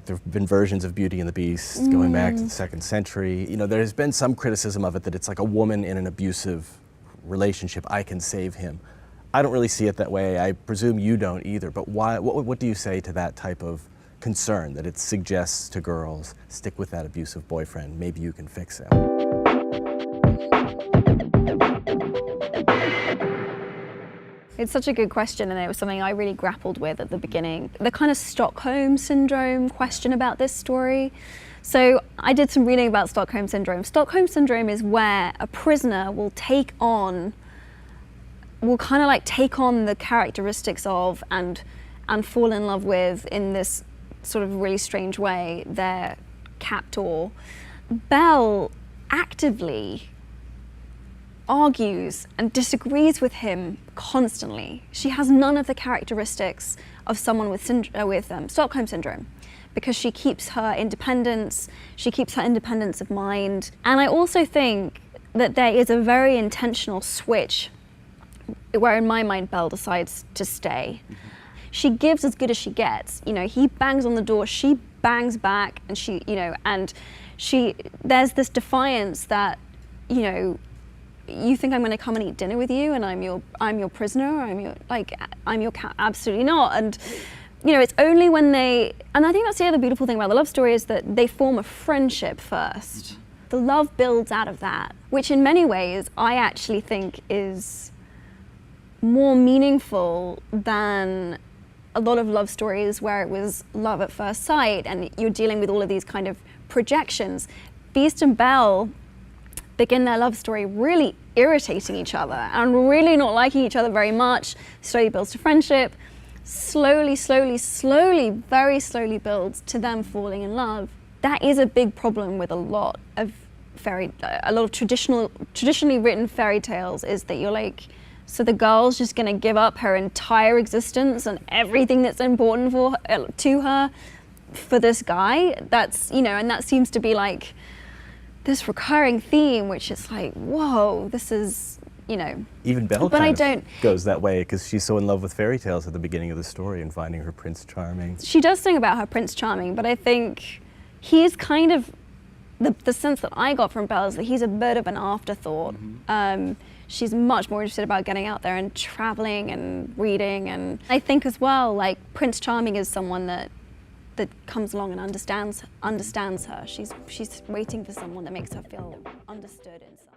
There have been versions of Beauty and the Beast going back to the 2nd century. You know, there's been some criticism of it that it's like a woman in an abusive relationship, I can save him. I don't really see it that way. I presume you don't either, but why? What do you say to that type of concern, that it suggests to girls, stick with that abusive boyfriend, maybe you can fix him? It's such a good question, and it was something I really grappled with at the beginning. The kind of Stockholm syndrome question about this story. So I did some reading about Stockholm syndrome. Stockholm syndrome is where a prisoner will take on the characteristics of and fall in love with, in this sort of really strange way, their captor. Belle actively argues and disagrees with him constantly. She has none of the characteristics of someone with Stockholm syndrome, because she keeps her independence of mind. And I also think that there is a very intentional switch where, in my mind, Belle decides to stay. She gives as good as she gets. You know, he bangs on the door, she bangs back, and there's this defiance that, you know, you think I'm going to come and eat dinner with you, and I'm your prisoner, I'm your cat? Absolutely not. And you know, it's only when and I think that's the other beautiful thing about the love story, is that they form a friendship first. The love builds out of that, which in many ways I actually think is more meaningful than a lot of love stories where it was love at first sight and you're dealing with all of these kind of projections. Beast and Belle begin their love story really irritating each other and really not liking each other very much. Slowly builds to friendship, slowly, very slowly builds to them falling in love. That is a big problem with a lot of traditionally written fairy tales, is that you're like, so the girl's just gonna give up her entire existence and everything that's important to her for this guy. That's, you know, and that seems to be like this recurring theme, which is like, whoa, this is, you know. Even Belle goes that way, because she's so in love with fairy tales at the beginning of the story and finding her Prince Charming. She does sing about her Prince Charming, but I think he's kind of, the sense that I got from Belle is that he's a bit of an afterthought. She's much more interested about getting out there and traveling and reading, and I think as well, like, Prince Charming is someone that comes along and understands her. She's waiting for someone that makes her feel understood inside.